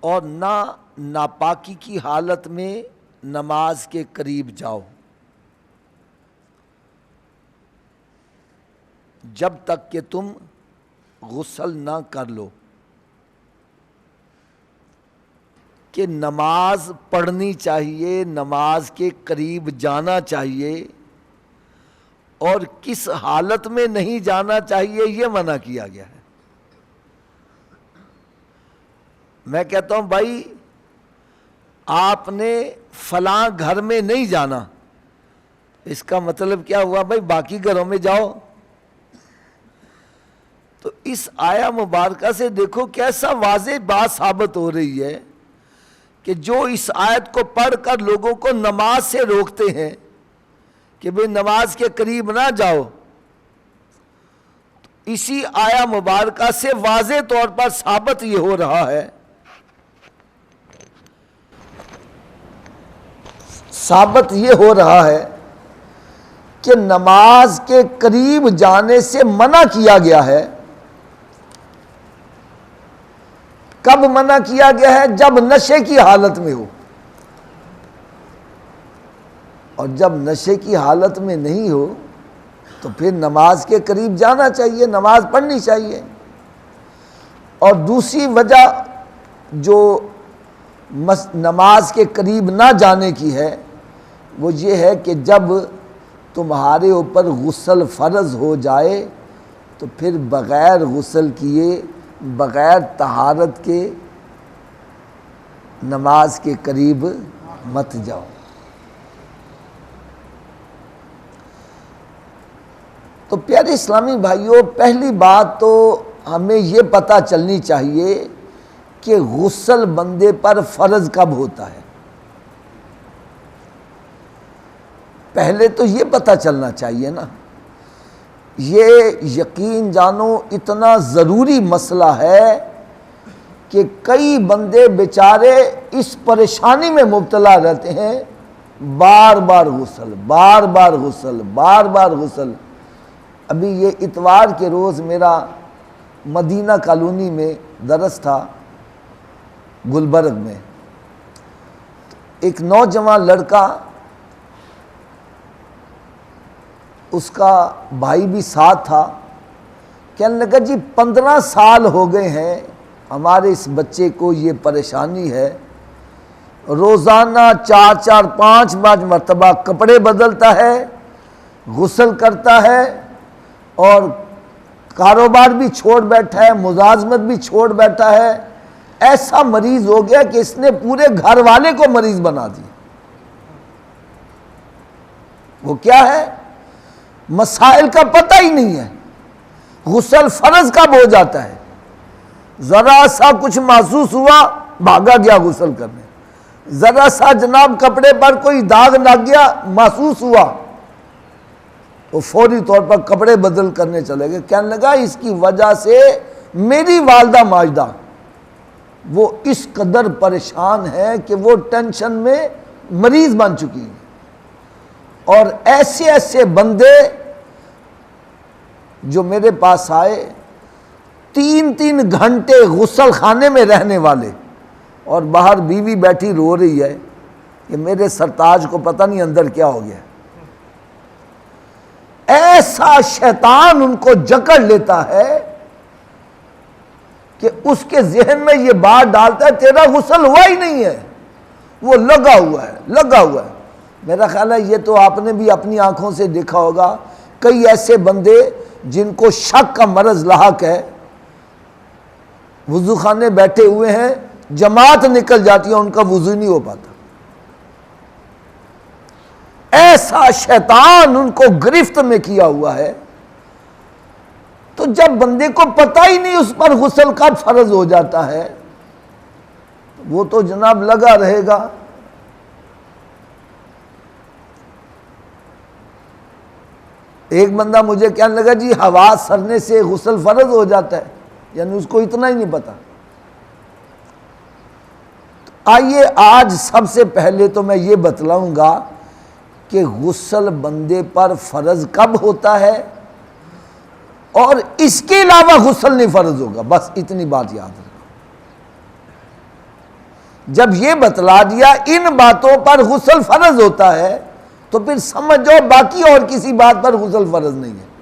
اور نہ ناپاکی کی حالت میں نماز کے قریب جاؤ جب تک کہ تم غسل نہ کر لو، کہ نماز پڑھنی چاہیے، نماز کے قریب جانا چاہیے، اور کس حالت میں نہیں جانا چاہیے یہ منع کیا گیا ہے۔ میں کہتا ہوں بھائی آپ نے فلاں گھر میں نہیں جانا، اس کا مطلب کیا ہوا بھائی باقی گھروں میں جاؤ۔ تو اس آیا مبارکہ سے دیکھو کیسا واضح بات ثابت ہو رہی ہے کہ جو اس آیت کو پڑھ کر لوگوں کو نماز سے روکتے ہیں کہ بھئی نماز کے قریب نہ جاؤ، اسی آیا مبارکہ سے واضح طور پر ثابت یہ ہو رہا ہے کہ نماز کے قریب جانے سے منع کیا گیا ہے۔ کب منع کیا گیا ہے؟ جب نشے کی حالت میں ہو، اور جب نشے کی حالت میں نہیں ہو تو پھر نماز کے قریب جانا چاہیے، نماز پڑھنی چاہیے۔ اور دوسری وجہ جو نماز کے قریب نہ جانے کی ہے وہ یہ ہے کہ جب تمہارے اوپر غسل فرض ہو جائے تو پھر بغیر غسل کیے، بغیر طہارت کے نماز کے قریب مت جاؤ۔ تو پیارے اسلامی بھائیوں، پہلی بات تو ہمیں یہ پتہ چلنی چاہیے کہ غسل بندے پر فرض کب ہوتا ہے۔ پہلے تو یہ پتہ چلنا چاہیے نا، یہ یقین جانو اتنا ضروری مسئلہ ہے کہ کئی بندے بیچارے اس پریشانی میں مبتلا رہتے ہیں، بار بار غسل، بار بار غسل، بار بار غسل۔ ابھی یہ اتوار کے روز میرا مدینہ کالونی میں درس تھا گلبرگ میں، ایک نوجوان لڑکا، اس کا بھائی بھی ساتھ تھا، کہنے لگا جی 15 سال ہو گئے ہیں ہمارے اس بچے کو یہ پریشانی ہے، روزانہ 4 5 مرتبہ کپڑے بدلتا ہے، غسل کرتا ہے، اور کاروبار بھی چھوڑ بیٹھا ہے، ملازمت بھی چھوڑ بیٹھا ہے، ایسا مریض ہو گیا کہ اس نے پورے گھر والے کو مریض بنا دیا۔ وہ کیا ہے؟ مسائل کا پتہ ہی نہیں ہے۔ غسل فرض کب ہو جاتا ہے؟ ذرا سا کچھ محسوس ہوا بھاگا گیا غسل کرنے، ذرا سا جناب کپڑے پر کوئی داغ لگ گیا محسوس ہوا وہ فوری طور پر کپڑے بدل کرنے چلے گئے۔ کہنے لگا اس کی وجہ سے میری والدہ ماجدہ وہ اس قدر پریشان ہے کہ وہ ٹینشن میں مریض بن چکی ہے۔ اور ایسے ایسے بندے جو میرے پاس آئے 3 گھنٹے غسل خانے میں رہنے والے، اور باہر بیوی بیٹھی رو رہی ہے کہ میرے سرتاج کو پتہ نہیں اندر کیا ہو گیا۔ ایسا شیطان ان کو جکڑ لیتا ہے کہ اس کے ذہن میں یہ بات ڈالتا ہے تیرا غسل ہوا ہی نہیں ہے، وہ لگا ہوا ہے۔ میرا خیال ہے یہ تو آپ نے بھی اپنی آنکھوں سے دیکھا ہوگا، کئی ایسے بندے جن کو شک کا مرض لاحق ہے، وضو خانے بیٹھے ہوئے ہیں، جماعت نکل جاتی ہے ان کا وضو نہیں ہو پاتا۔ ایسا شیطان ان کو گرفت میں کیا ہوا ہے۔ تو جب بندے کو پتہ ہی نہیں اس پر غسل کب فرض ہو جاتا ہے، وہ تو جناب لگا رہے گا۔ ایک بندہ مجھے کہنے لگا جی ہوا سرنے سے غسل فرض ہو جاتا ہے، یعنی اس کو اتنا ہی نہیں پتا۔ آئیے آج سب سے پہلے تو میں یہ بتلاؤں گا کہ غسل بندے پر فرض کب ہوتا ہے، اور اس کے علاوہ غسل نہیں فرض ہوگا، بس اتنی بات یاد رکھو۔ جب یہ بتلا دیا ان باتوں پر غسل فرض ہوتا ہے تو پھر سمجھ جاؤ باقی اور کسی بات پر غسل فرض نہیں ہے۔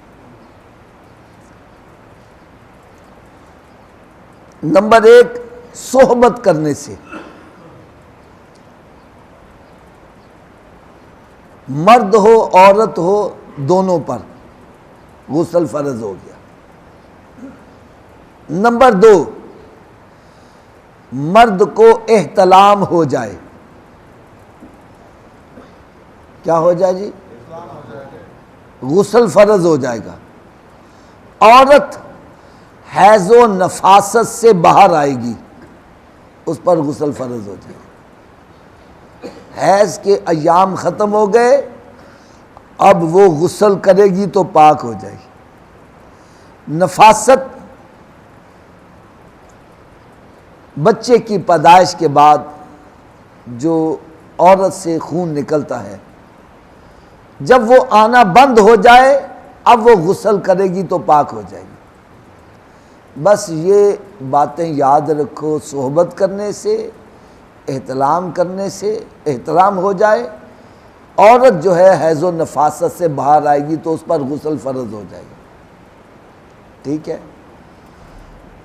نمبر 1، صحبت کرنے سے مرد ہو عورت ہو دونوں پر غسل فرض ہو گیا۔ نمبر 2، مرد کو احتلام ہو جائے، کیا ہو جائے جی؟ غسل فرض ہو جائے گا۔ عورت حیض و نفاست سے باہر آئے گی، اس پر غسل فرض ہو جائے گا۔ حیض کے ایام ختم ہو گئے، اب وہ غسل کرے گی تو پاک ہو جائے گی۔ نفاست بچے کی پیدائش کے بعد جو عورت سے خون نکلتا ہے، جب وہ آنا بند ہو جائے اب وہ غسل کرے گی تو پاک ہو جائے گی۔ بس یہ باتیں یاد رکھو، صحبت کرنے سے، احتلام کرنے سے احتلام ہو جائے، عورت جو ہے حیض و نفاست سے باہر آئے گی تو اس پر غسل فرض ہو جائے گا، ٹھیک ہے۔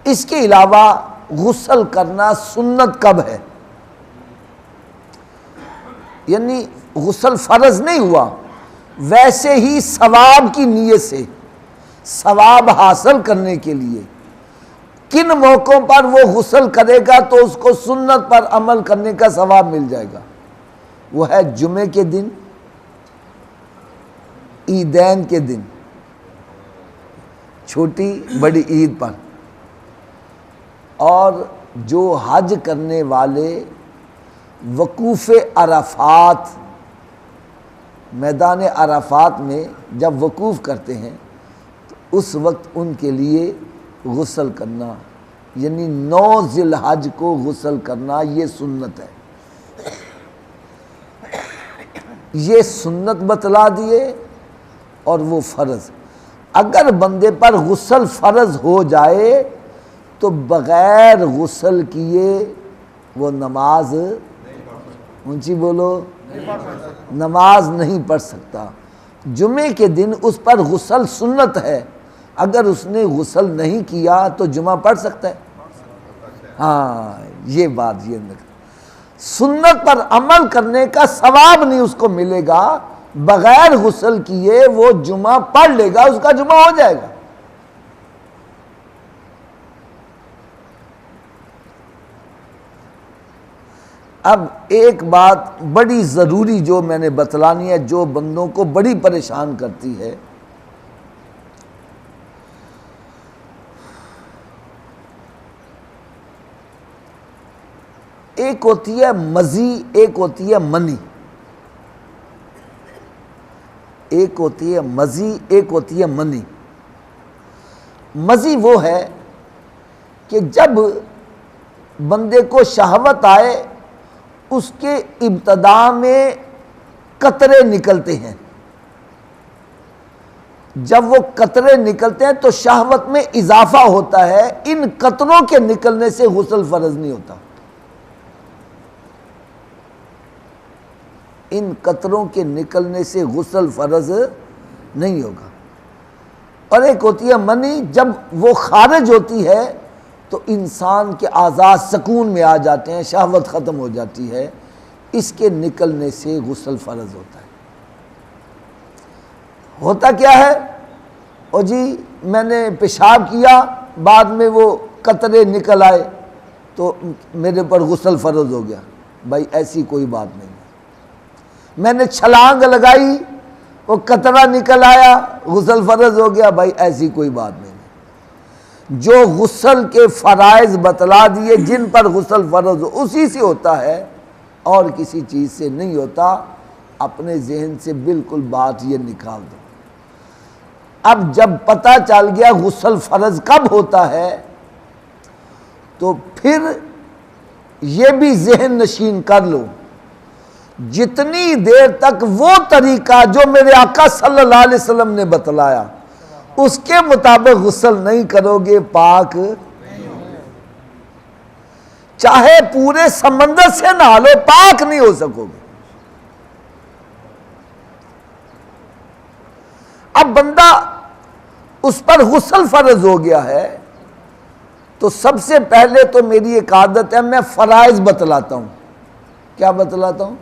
اس کے علاوہ غسل کرنا سنت کب ہے؟ یعنی غسل فرض نہیں ہوا، ویسے ہی ثواب کی نیت سے، ثواب حاصل کرنے کے لیے کن موقعوں پر وہ غسل کرے گا تو اس کو سنت پر عمل کرنے کا ثواب مل جائے گا؟ وہ ہے جمعے کے دن، عیدین کے دن، چھوٹی بڑی عید پر، اور جو حج کرنے والے وقوف عرفات، میدان عرفات میں جب وقوف کرتے ہیں تو اس وقت ان کے لیے غسل کرنا، یعنی 9 ذی الحج کو غسل کرنا، یہ سنت ہے۔ یہ سنت بتلا دیے اور وہ فرض۔ اگر بندے پر غسل فرض ہو جائے تو بغیر غسل کیے وہ نماز، اونچی بولو، نماز نہیں پڑھ سکتا۔ جمعے کے دن اس پر غسل سنت ہے، اگر اس نے غسل نہیں کیا تو جمعہ پڑھ سکتا ہے؟ ہاں، یہ بات، یہ سنت پر عمل کرنے کا ثواب نہیں اس کو ملے گا، بغیر غسل کیے وہ جمعہ پڑھ لے گا، اس کا جمعہ ہو جائے گا۔ اب ایک بات بڑی ضروری جو میں نے بتلانی ہے، جو بندوں کو بڑی پریشان کرتی ہے، ایک ہوتی ہے مزی، ایک ہوتی ہے منی۔ ایک ہوتی ہے مزی، ایک ہوتی ہے منی۔ مزی وہ ہے کہ جب بندے کو شہوت آئے، اس کے ابتدا میں قطرے نکلتے ہیں، جب وہ قطرے نکلتے ہیں تو شہوت میں اضافہ ہوتا ہے، ان قطروں کے نکلنے سے غسل فرض نہیں ہوتا، ان قطروں کے نکلنے سے غسل فرض نہیں ہوگا۔ اور ایک ہوتی ہے منی، جب وہ خارج ہوتی ہے تو انسان کے اعضاء سکون میں آ جاتے ہیں، شہوت ختم ہو جاتی ہے، اس کے نکلنے سے غسل فرض ہوتا ہے۔ ہوتا کیا ہے؟ او جی میں نے پیشاب کیا، بعد میں وہ قطرے نکل آئے تو میرے پر غسل فرض ہو گیا۔ بھائی ایسی کوئی بات نہیں ہے۔ میں نے چھلانگ لگائی، وہ قطرہ نکل آیا، غسل فرض ہو گیا، بھائی ایسی کوئی بات نہیں ہے۔ جو غسل کے فرائض بتلا دیے، جن پر غسل فرض ہو، اسی سے ہوتا ہے، اور کسی چیز سے نہیں ہوتا۔ اپنے ذہن سے بالکل بات یہ نکال دو۔ اب جب پتہ چل گیا غسل فرض کب ہوتا ہے، تو پھر یہ بھی ذہن نشین کر لو، جتنی دیر تک وہ طریقہ جو میرے آقا صلی اللہ علیہ وسلم نے بتلایا اس کے مطابق غسل نہیں کرو گے، پاک چاہے پورے سمندر سے نہا لو پاک نہیں ہو سکو گے۔ اب بندہ اس پر غسل فرض ہو گیا ہے تو سب سے پہلے تو میری ایک عادت ہے، میں فرائض بتلاتا ہوں۔ کیا بتلاتا ہوں؟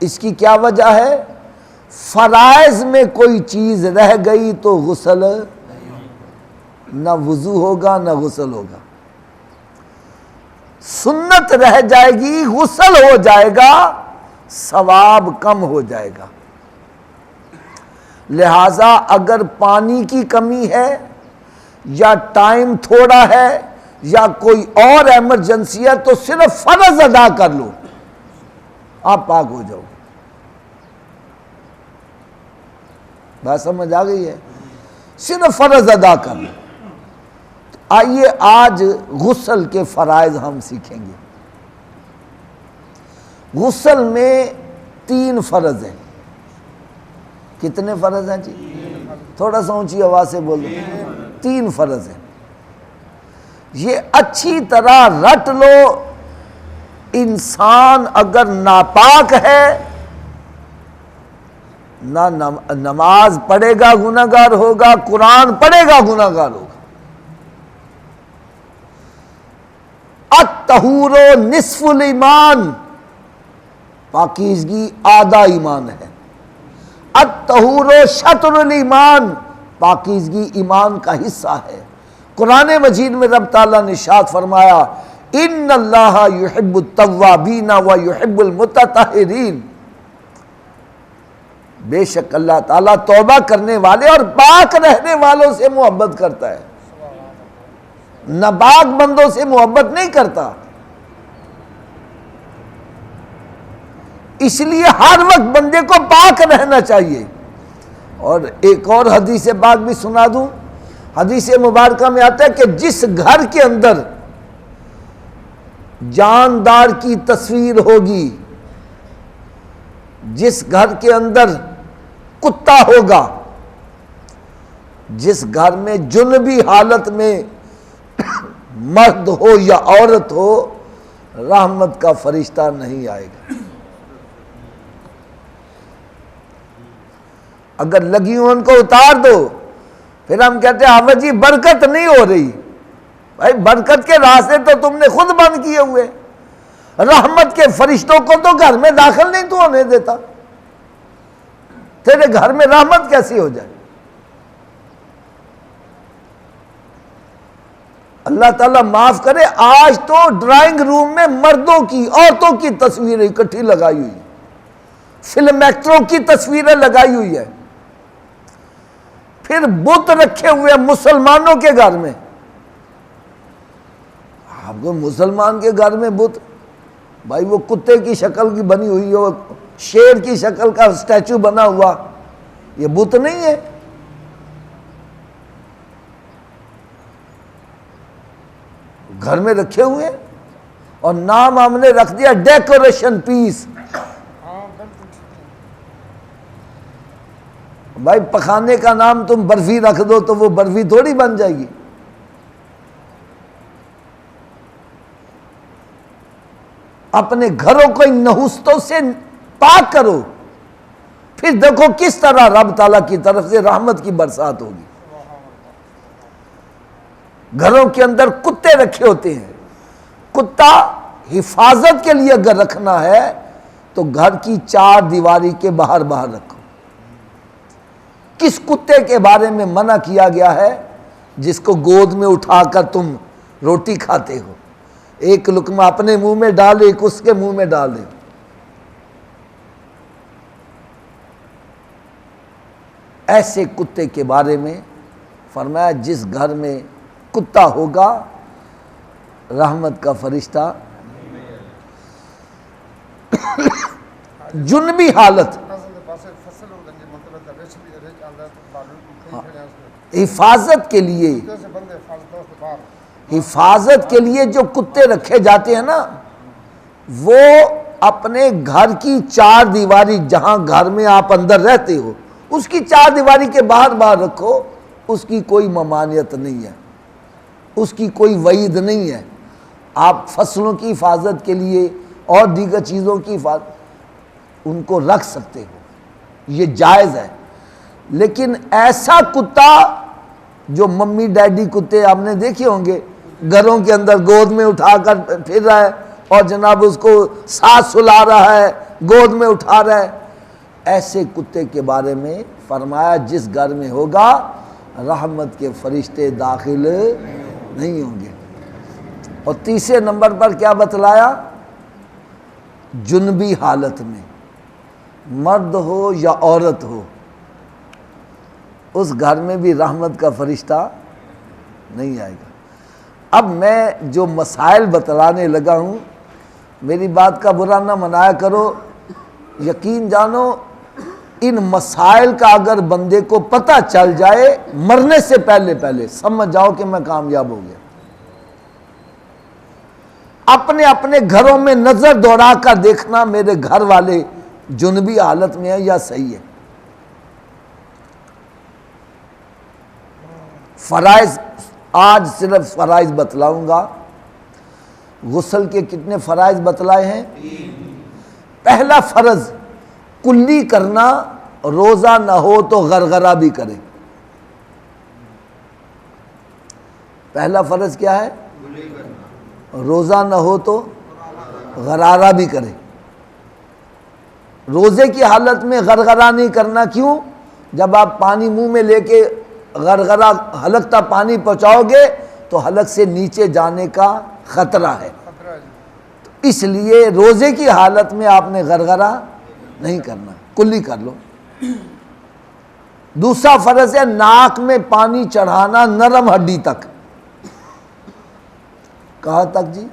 اس کی کیا وجہ ہے؟ فرائض میں کوئی چیز رہ گئی تو غسل نہ وضو ہوگا نہ غسل ہوگا، سنت رہ جائے گی، غسل ہو جائے گا، ثواب کم ہو جائے گا۔ لہذا اگر پانی کی کمی ہے یا ٹائم تھوڑا ہے یا کوئی اور ایمرجنسی ہے تو صرف فرض ادا کر لو، آپ پاک ہو جاؤ۔ بات سمجھ آ گئی ہے؟ صرف فرض ادا کر لو۔ آئیے آج غسل کے فرائض ہم سیکھیں گے۔ غسل میں 3 فرض ہیں۔ کتنے فرض ہیں جی؟ تھوڑا سا اونچی آواز سے بولو۔ 3 فرض ہیں۔ یہ اچھی طرح رٹ لو، انسان اگر ناپاک ہے نہ نماز پڑھے گا گناہگار ہوگا، قرآن پڑھے گا گناہگار ہوگا۔ الطہور نصف الایمان، پاکیزگی آدھا ایمان ہے۔ الطہور شطر الایمان، پاکیزگی ایمان کا حصہ ہے۔ قرآن مجید میں رب تعالیٰ نے ارشاد فرمایا ان اللہ یحب التوابین ویحب المتطہرین، بے شک اللہ تعالیٰ توبہ کرنے والے اور پاک رہنے والوں سے محبت کرتا ہے، ناپاک بندوں سے محبت نہیں کرتا۔ اس لیے ہر وقت بندے کو پاک رہنا چاہیے۔ اور ایک اور حدیث پاک بھی سنا دوں۔ حدیث مبارکہ میں آتا ہے کہ جس گھر کے اندر جاندار کی تصویر ہوگی، جس گھر کے اندر کتا ہوگا، جس گھر میں جنبی حالت میں مرد ہو یا عورت ہو، رحمت کا فرشتہ نہیں آئے گا۔ اگر لگی ہو ان کو اتار دو، پھر ہم کہتے ہیں آبا جی برکت نہیں ہو رہی۔ بھائی برکت کے راستے تو تم نے خود بند کیے ہوئے، رحمت کے فرشتوں کو تو گھر میں داخل نہیں تو ہونے دیتا، تیرے گھر میں رحمت کیسی ہو جائے؟ اللہ تعالیٰ معاف کرے، آج تو ڈرائنگ روم میں مردوں کی عورتوں کی تصویریں اکٹھی لگائی ہوئی ہیں، فلم ایکٹروں کی تصویریں لگائی ہوئی ہے، پھر بت رکھے ہوئے مسلمانوں کے گھر میں۔ آپ کو مسلمان کے گھر میں بت، بھائی وہ کتے کی شکل کی بنی ہوئی ہو، شیر کی شکل کا سٹیچو بنا ہوا، یہ بت نہیں ہے۔ گھر میں رکھے ہوئے اور نام ہم نے رکھ دیا ڈیکوریشن پیس۔ بھائی پخانے کا نام تم برفی رکھ دو تو وہ برفی تھوڑی بن جائے گی۔ اپنے گھروں کو ان نحوستوں سے پاک کرو، پھر دیکھو کس طرح رب تعالیٰ کی طرف سے رحمت کی برسات ہوگی۔ گھروں کے اندر کتے رکھے ہوتے ہیں، کتا حفاظت کے لیے اگر رکھنا ہے تو گھر کی 4 دیواری کے باہر رکھو۔ کس کتے کے بارے میں منع کیا گیا ہے؟ جس کو گود میں اٹھا کر تم روٹی کھاتے ہو، ایک لقمہ اپنے منہ میں ڈالے، ایک اس کے منہ میں ڈالے۔ ایسے کتے کے بارے میں فرمایا جس گھر میں کتا ہوگا رحمت کا فرشتہ۔ جنبی حالت، حفاظت کے لیے، حفاظت کے لیے جو کتے رکھے جاتے ہیں نا، وہ اپنے گھر کی 4 دیواری، جہاں گھر میں آپ اندر رہتے ہو اس کی 4 دیواری کے باہر رکھو۔ اس کی کوئی ممانعت نہیں ہے، اس کی کوئی وعید نہیں ہے، آپ فصلوں کی حفاظت کے لیے اور دیگر چیزوں کی حفاظت ان کو رکھ سکتے ہو، یہ جائز ہے۔ لیکن ایسا کتا جو ممی ڈیڈی کتے آپ نے دیکھے ہوں گے، گھروں کے اندر گود میں اٹھا کر پھر رہا ہے اور جناب اس کو ساتھ سلا رہا ہے، گود میں اٹھا رہا ہے، ایسے کتے کے بارے میں فرمایا جس گھر میں ہوگا رحمت کے فرشتے داخل نہیں ہوں گے۔ اور تیسرے نمبر پر کیا بتلایا؟ جنبی حالت میں، مرد ہو یا عورت ہو، اس گھر میں بھی رحمت کا فرشتہ نہیں آئے گا۔ اب میں جو مسائل بتلانے لگا ہوں، میری بات کا برا نہ منایا کرو، یقین جانو ان مسائل کا اگر بندے کو پتہ چل جائے مرنے سے پہلے سمجھ جاؤ کہ میں کامیاب ہو گیا۔ اپنے اپنے گھروں میں نظر دوڑا کر دیکھنا میرے گھر والے جنبی حالت میں ہے یا صحیح ہے۔ فرائض آج صرف فرائض بتلاؤں گا۔ غسل کے کتنے فرائض بتلائے ہیں؟ پہلا فرض کلی کرنا، روزہ نہ ہو تو غرغرہ بھی کرے۔ پہلا فرض کیا ہے؟ روزہ نہ ہو تو غرارہ بھی کرے۔ روزے کی حالت میں غرغرہ نہیں کرنا، کیوں؟ جب آپ پانی منہ میں لے کے غرغرہ حلق تک پانی پہنچاؤ گے تو حلق سے نیچے جانے کا خطرہ ہے، اس لیے روزے کی حالت میں آپ نے غرغرہ نہیں کرنا، کلی کر لو۔ دوسرا فرض ہے ناک میں پانی چڑھانا نرم ہڈی تک۔ کہاں تک جی؟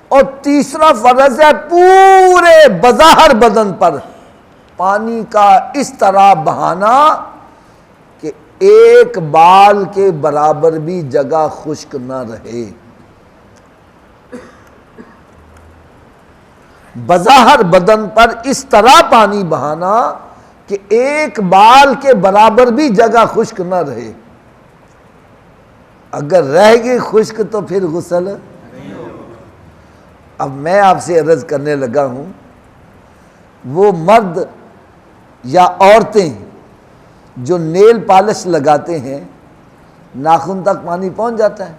اور تیسرا فرض ہے پورے بظاہر بدن پر پانی کا اس طرح بہانا کہ ایک بال کے برابر بھی جگہ خشک نہ رہے۔ بظاہر بدن پر اس طرح پانی بہانا کہ ایک بال کے برابر بھی جگہ خشک نہ رہے۔ اگر رہ گئی خشک تو پھر غسل نہیں ہوگا۔ اب میں آپ سے عرض کرنے لگا ہوں، وہ مرد یا عورتیں جو نیل پالش لگاتے ہیں ناخن تک پانی پہنچ جاتا ہے؟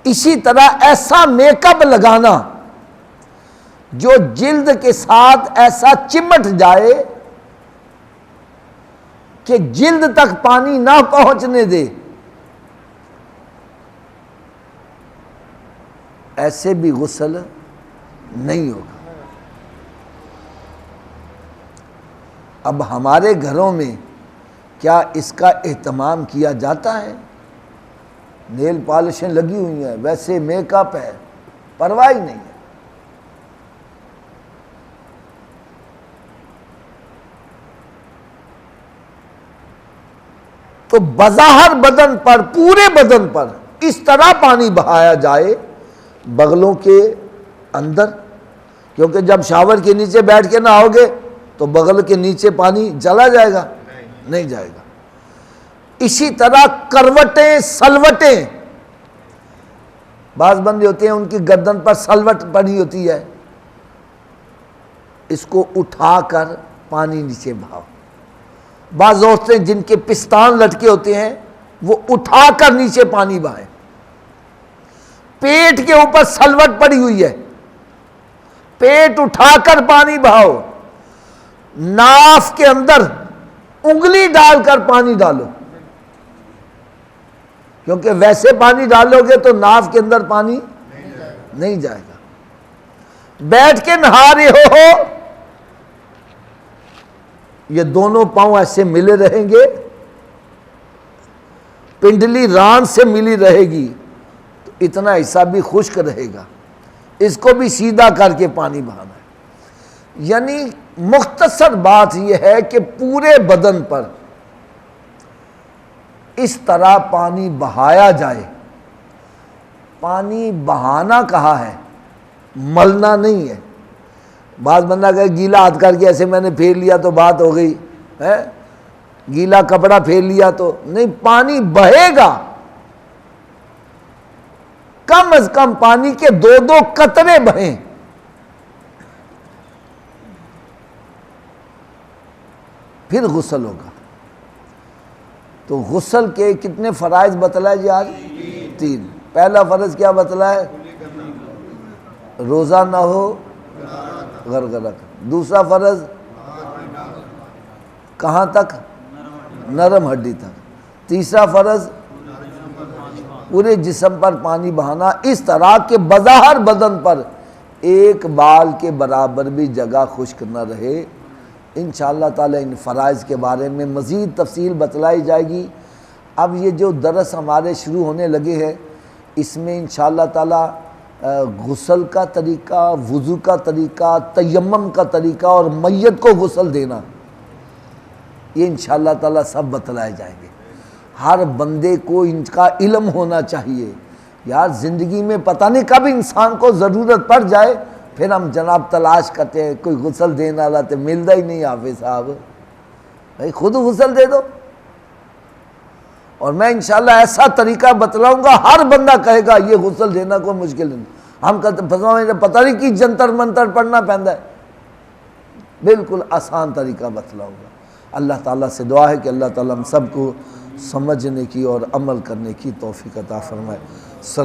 اسی طرح ایسا میک اپ لگانا جو جلد کے ساتھ ایسا چمٹ جائے کہ جلد تک پانی نہ پہنچنے دے، ایسے بھی غسل نہیں ہوگا۔ اب ہمارے گھروں میں کیا اس کا اہتمام کیا جاتا ہے؟ نیل پالشیں لگی ہوئی ہیں، ویسے میک اپ ہے، پرواہ ہی نہیں ہے۔ تو بظاہر بدن پر، پورے بدن پر اس طرح پانی بہایا جائے بغلوں کے اندر، کیونکہ جب شاور کے نیچے بیٹھ کے نہاؤ گے تو بغل کے نیچے پانی چلا جائے گا؟ نہیں جائے گا۔ اسی طرح کروٹیں، سلوٹیں، بعض بندے ہوتے ہیں ان کی گردن پر سلوٹ پڑی ہوتی ہے، اس کو اٹھا کر پانی نیچے بہاؤ۔ بعض عورتیں جن کے پستان لٹکے ہوتے ہیں وہ اٹھا کر نیچے پانی بہائیں۔ پیٹ کے اوپر سلوٹ پڑی ہوئی ہے، پیٹ اٹھا کر پانی بہاؤ۔ ناف کے اندر انگلی ڈال کر پانی ڈالو، کیونکہ ویسے پانی ڈالو گے تو ناف کے اندر پانی نہیں جائے گا۔ بیٹھ کے نہا رہے ہو، یہ دونوں پاؤں ایسے ملے رہیں گے، پنڈلی ران سے ملی رہے گی تو اتنا حصہ بھی خشک رہے گا، اس کو بھی سیدھا کر کے پانی بہانا ہے۔ یعنی مختصر بات یہ ہے کہ پورے بدن پر اس طرح پانی بہایا جائے۔ پانی بہانا کہا ہے، ملنا نہیں ہے۔ بعض بندہ کہے گیلا ہاتھ کر کے ایسے میں نے پھیر لیا تو بات ہو گئی ہے، گیلا کپڑا پھیر لیا تو نہیں، پانی بہے گا کم از کم پانی کے 2 قطرے بہیں، پھر غسل ہوگا۔ تو غسل کے کتنے فرائض بتلائے جی آج؟ 3۔ پہلا فرض کیا بتلائے؟ روزہ نہ ہو غرغرہ۔ دوسرا فرض کہاں تک؟ نرم ہڈی تک۔ تیسرا فرض پورے جسم پر پانی بہانا، اس طرح کہ بظاہر بدن پر ایک بال کے برابر بھی جگہ خشک نہ رہے۔ انشاءاللہ تعالی ان فرائض کے بارے میں مزید تفصیل بتلائی جائے گی۔ اب یہ جو درس ہمارے شروع ہونے لگے ہیں، اس میں انشاءاللہ تعالی غسل کا طریقہ، وضو کا طریقہ، تیمم کا طریقہ اور میت کو غسل دینا، یہ انشاءاللہ تعالی سب بتلائے جائیں گے۔ ہر بندے کو ان کا علم ہونا چاہیے۔ یار زندگی میں پتہ نہیں کب انسان کو ضرورت پڑ جائے، پھر ہم جناب تلاش کرتے ہیں کوئی غسل دینے والا تو ملتا ہی نہیں حافظ صاحب، بھائی خود غسل دے دو۔ اور میں انشاءاللہ ایسا طریقہ بتلاؤں گا، ہر بندہ کہے گا یہ غسل دینا کوئی مشکل نہیں۔ ہم کہتے پتہ نہیں کی جنتر منتر پڑھنا پہنتا ہے، بالکل آسان طریقہ بتلاؤں گا۔ اللہ تعالیٰ سے دعا ہے کہ اللہ تعالیٰ ہم سب کو سمجھنے کی اور عمل کرنے کی توفیق عطا فرمائے۔